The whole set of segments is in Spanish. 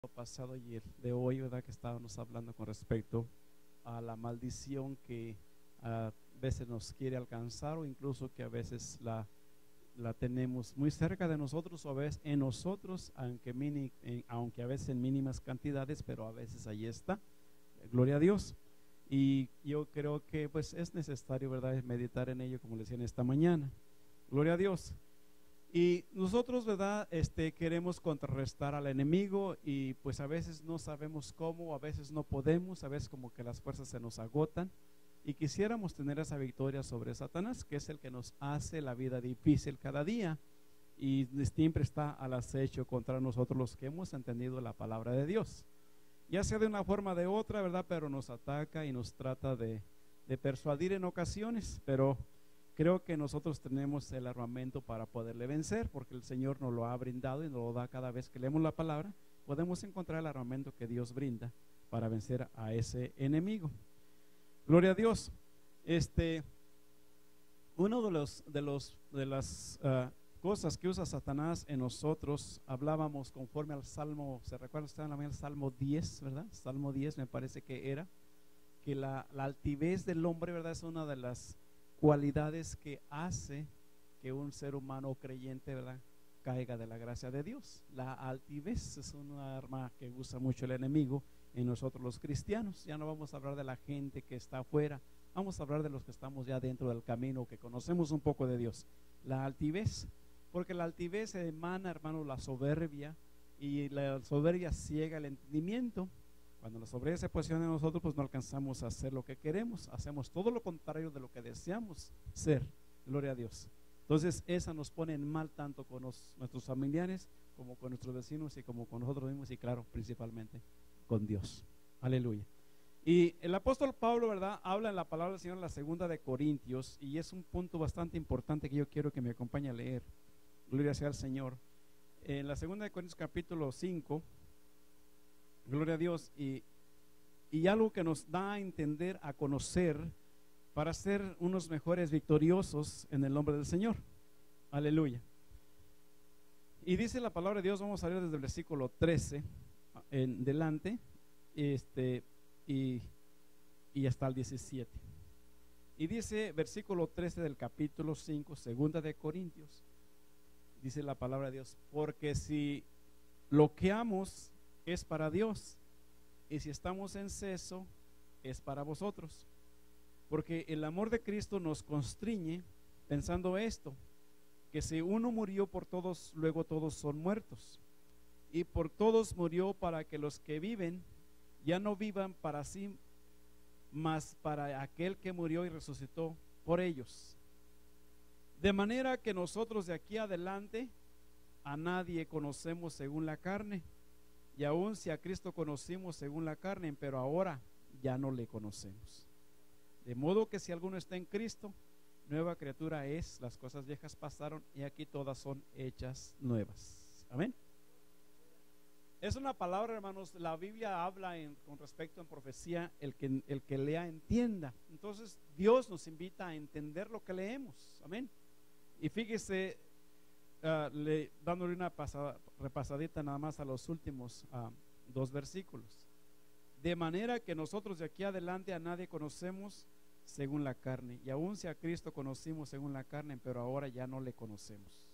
Pasado y el de hoy, ¿verdad? Que estábamos hablando con respecto a la maldición que a veces nos quiere alcanzar, o incluso que a veces la tenemos muy cerca de nosotros, o a veces en nosotros, aunque a veces en mínimas cantidades, pero a veces ahí está. Gloria a Dios. Y yo creo que pues es necesario, ¿verdad?, meditar en ello, como le decía en esta mañana. Gloria a Dios. Y nosotros, ¿verdad?, queremos contrarrestar al enemigo, y pues a veces no sabemos cómo, a veces no podemos, a veces como que las fuerzas se nos agotan, y quisiéramos tener esa victoria sobre Satanás, que es el que nos hace la vida difícil cada día, y siempre está al acecho contra nosotros los que hemos entendido la palabra de Dios, ya sea de una forma o de otra, ¿verdad? Pero nos ataca y nos trata de persuadir en ocasiones, pero creo que nosotros tenemos el armamento para poderle vencer, porque el Señor nos lo ha brindado y nos lo da cada vez que leemos la palabra. Podemos encontrar el armamento que Dios brinda para vencer a ese enemigo. Gloria a Dios. Uno de las cosas que usa Satanás en nosotros, hablábamos conforme al Salmo, ¿se recuerda usted el Salmo 10, verdad? Salmo 10 me parece que era, que la altivez del hombre, ¿verdad?, es una de las cualidades que hace que un ser humano creyente, ¿verdad?, caiga de la gracia de Dios. La altivez es una arma que usa mucho el enemigo en nosotros los cristianos. Ya no vamos a hablar de la gente que está afuera, vamos a hablar de los que estamos ya dentro del camino, que conocemos un poco de Dios. La altivez, porque la altivez emana, hermano, la soberbia, y la soberbia ciega el entendimiento. Cuando la soberbia se posiciona en nosotros, pues no alcanzamos a hacer lo que queremos, hacemos todo lo contrario de lo que deseamos ser. Gloria a Dios. Entonces esa nos pone en mal tanto con nuestros familiares, como con nuestros vecinos, y como con nosotros mismos, y claro, principalmente con Dios. Aleluya. Y el apóstol Pablo, ¿verdad?, habla en la palabra del Señor en la segunda de Corintios, y es un punto bastante importante que yo quiero que me acompañe a leer. Gloria sea al Señor. En la segunda de Corintios capítulo 5, gloria a Dios, y algo que nos da a entender, a conocer, para ser unos mejores victoriosos en el nombre del Señor. Aleluya. Y dice la palabra de Dios, vamos a leer desde el versículo 13 en delante, y hasta el 17. Y dice, versículo 13 del capítulo 5, segunda de Corintios, dice la palabra de Dios: porque si lo que amos es para Dios, y si estamos en ceso, es para vosotros. Porque el amor de Cristo nos constriñe, pensando esto, que si uno murió por todos, luego todos son muertos. Y por todos murió, para que los que viven ya no vivan para sí, mas para aquel que murió y resucitó por ellos. De manera que nosotros de aquí adelante a nadie conocemos según la carne. Y aun si a Cristo conocimos según la carne, pero ahora ya no le conocemos. De modo que si alguno está en Cristo, nueva criatura es, las cosas viejas pasaron y aquí todas son hechas nuevas. Amén. Es una palabra, hermanos, la Biblia habla con respecto en profecía, el que lea entienda. Entonces Dios nos invita a entender lo que leemos. Amén. Y fíjese, dándole una repasadita nada más a los últimos dos versículos. De manera que nosotros de aquí adelante a nadie conocemos según la carne, y aun si a Cristo conocimos según la carne, pero ahora ya no le conocemos.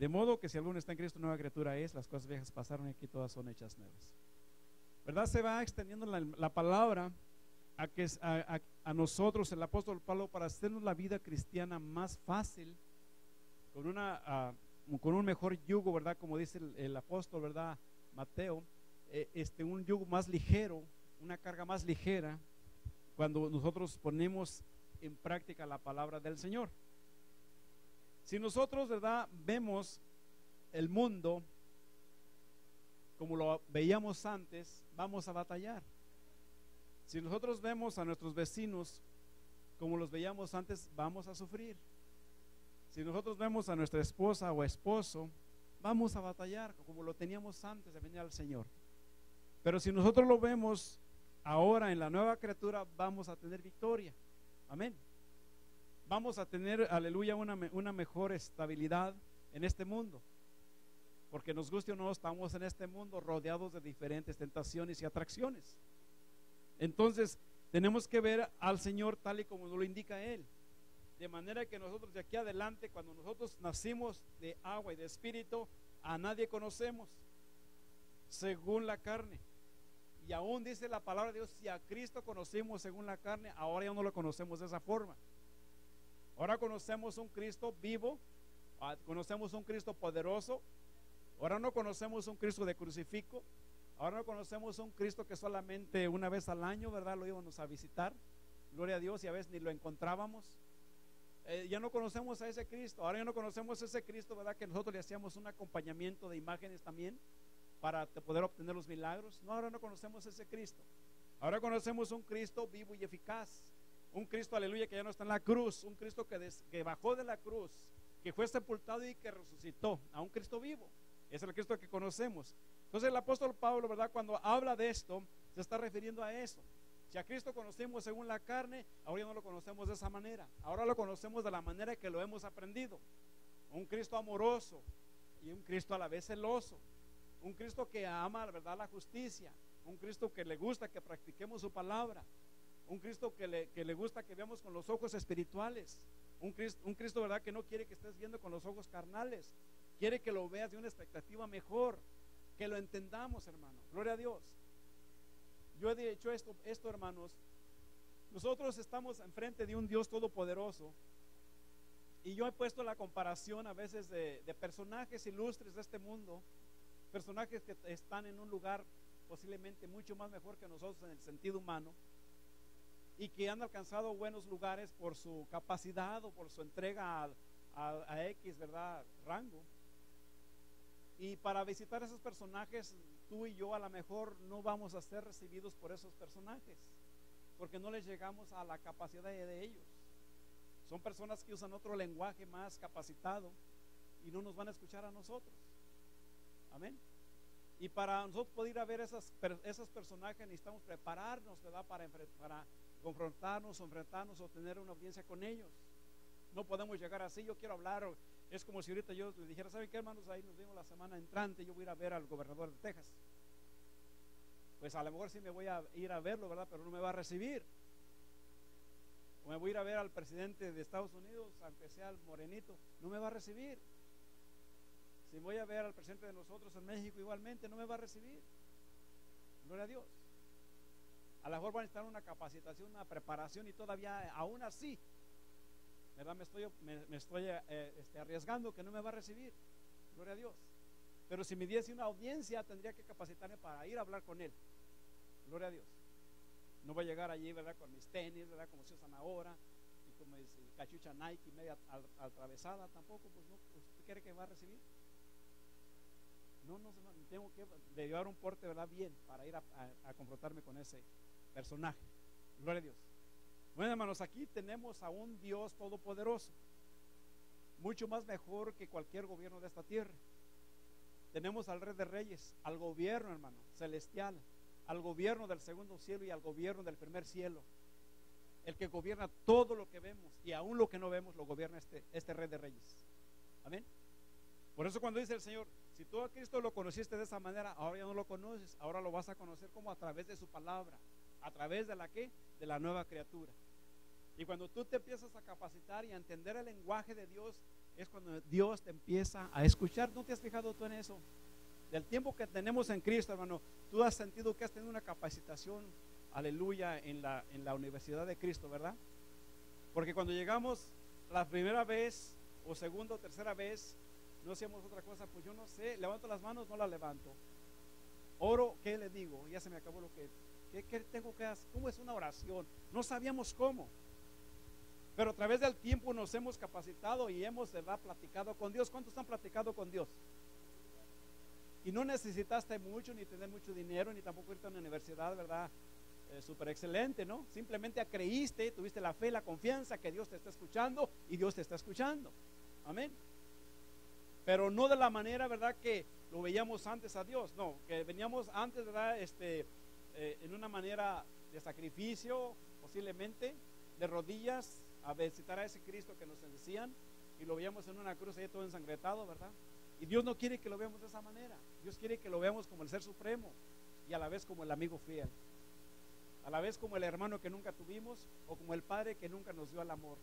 De modo que si alguno está en Cristo, nueva criatura es, las cosas viejas pasaron y aquí todas son hechas nuevas. ¿Verdad? Se va extendiendo la palabra a nosotros, el apóstol Pablo, para hacernos la vida cristiana más fácil, con un mejor yugo, ¿verdad? Como dice el apóstol, ¿verdad?, Mateo, un yugo más ligero, una carga más ligera, cuando nosotros ponemos en práctica la palabra del Señor. Si nosotros, ¿verdad?, vemos el mundo como lo veíamos antes, vamos a batallar. Si nosotros vemos a nuestros vecinos como los veíamos antes, vamos a sufrir. Si nosotros vemos a nuestra esposa o esposo, vamos a batallar como lo teníamos antes de venir al Señor. Pero si nosotros lo vemos ahora en la nueva criatura, vamos a tener victoria. Amén. Vamos a tener, aleluya, una mejor estabilidad en este mundo. porque nos guste o no, estamos en este mundo rodeados de diferentes tentaciones y atracciones. Entonces tenemos que ver al Señor tal y como nos lo indica Él, de manera que nosotros de aquí adelante, cuando nosotros nacimos de agua y de espíritu, a nadie conocemos según la carne. Y aún dice la palabra de Dios, si a Cristo conocimos según la carne, ahora ya no lo conocemos de esa forma. Ahora conocemos un Cristo vivo, conocemos un Cristo poderoso. Ahora no conocemos un Cristo de crucifijo. Ahora no conocemos un Cristo que solamente una vez al año, ¿verdad?, lo íbamos a visitar. Gloria a Dios, y a veces ni lo encontrábamos. Ya no conocemos a ese Cristo. Ahora ya no conocemos a ese Cristo, ¿verdad?, que nosotros le hacíamos un acompañamiento de imágenes también para poder obtener los milagros. No, ahora no conocemos a ese Cristo. Ahora conocemos un Cristo vivo y eficaz. Un Cristo, aleluya, que ya no está en la cruz. Un Cristo que bajó de la cruz, que fue sepultado y que resucitó. A un Cristo vivo. Es el Cristo que conocemos. Entonces el apóstol Pablo, ¿verdad?, cuando habla de esto, se está refiriendo a eso. Si a Cristo conocemos según la carne, ahora ya no lo conocemos de esa manera. Ahora lo conocemos de la manera que lo hemos aprendido. Un Cristo amoroso y un Cristo a la vez celoso. Un Cristo que ama, la verdad, la justicia. Un Cristo que le gusta que practiquemos su palabra. Un Cristo que le gusta que veamos con los ojos espirituales. Un Cristo, ¿verdad?, que no quiere que estés viendo con los ojos carnales. Quiere que lo veas de una expectativa mejor, que lo entendamos, hermano. Gloria a Dios. Yo he dicho esto, hermanos. Nosotros estamos enfrente de un Dios todopoderoso, y yo he puesto la comparación a veces de personajes ilustres de este mundo, personajes que están en un lugar posiblemente mucho más mejor que nosotros en el sentido humano, y que han alcanzado buenos lugares por su capacidad o por su entrega a X, ¿verdad?, rango. Y para visitar a esos personajes, tú y yo a lo mejor no vamos a ser recibidos por esos personajes, porque no les llegamos a la capacidad de ellos. Son personas que usan otro lenguaje más capacitado y no nos van a escuchar a nosotros. Amén. Y para nosotros poder ir a ver esos personajes, necesitamos prepararnos, ¿verdad?, para confrontarnos o enfrentarnos o tener una audiencia con ellos. No podemos llegar así. Yo quiero hablar. Es como si ahorita yo le dijera, ¿saben qué, hermanos? Ahí nos vemos la semana entrante, yo voy a ir a ver al gobernador de Texas. Pues a lo mejor sí me voy a ir a verlo, ¿verdad?, pero no me va a recibir. O me voy a ir a ver al presidente de Estados Unidos, aunque sea el morenito, no me va a recibir. Si voy a ver al presidente de nosotros en México, igualmente no me va a recibir. Gloria a Dios. A lo mejor van a necesitar una capacitación, una preparación, y todavía aún así, ¿verdad?, me estoy arriesgando que no me va a recibir. Gloria a Dios. Pero si me diese una audiencia, tendría que capacitarme para ir a hablar con él. Gloria a Dios. No voy a llegar allí, ¿verdad?, con mis tenis, ¿verdad?, como se usan ahora, y con mis cachucha Nike media atravesada. Tampoco, pues no. ¿Usted quiere que va a recibir? No, tengo que llevar un porte, ¿verdad?, bien, para ir a confrontarme con ese personaje. Gloria a Dios. Bueno, hermanos, aquí tenemos a un Dios todopoderoso, mucho más mejor que cualquier gobierno de esta tierra. Tenemos al Rey de Reyes, al gobierno, hermano, celestial, al gobierno del segundo cielo y al gobierno del primer cielo. El que gobierna todo lo que vemos, y aún lo que no vemos lo gobierna este Rey de Reyes. Amén. Por eso cuando dice el Señor, si tú a Cristo lo conociste de esa manera, ahora ya no lo conoces, ahora lo vas a conocer como a través de su palabra. ¿A través de la qué? De la nueva criatura. Y cuando tú te empiezas a capacitar y a entender el lenguaje de Dios, es cuando Dios te empieza a escuchar. ¿No te has fijado tú en eso? Del tiempo que tenemos en Cristo, hermano, tú has sentido que has tenido una capacitación, aleluya, en la Universidad de Cristo, ¿verdad? Porque cuando llegamos la primera vez o segunda o tercera vez, no hacíamos otra cosa. Pues yo no sé, levanto las manos, no las levanto. Oro, ¿qué le digo? Ya se me acabó lo que... ¿Qué tengo que hacer? ¿Cómo es una oración? No sabíamos cómo. Pero a través del tiempo nos hemos capacitado y hemos, ¿verdad?, platicado con Dios. ¿Cuántos han platicado con Dios? Y no necesitaste mucho, ni tener mucho dinero, ni tampoco irte a una universidad, ¿verdad?, súper excelente, ¿no? Simplemente creíste, tuviste la fe, la confianza que Dios te está escuchando y Dios te está escuchando. Amén. Pero no de la manera, ¿verdad?, que lo veíamos antes a Dios. No, que veníamos antes, ¿verdad?, en una manera de sacrificio, posiblemente de rodillas, a visitar a ese Cristo que nos decían, y lo veíamos en una cruz ahí todo ensangretado, ¿verdad? Y Dios no quiere que lo veamos de esa manera. Dios quiere que lo veamos como el ser supremo y a la vez como el amigo fiel, a la vez como el hermano que nunca tuvimos o como el padre que nunca nos dio el amor.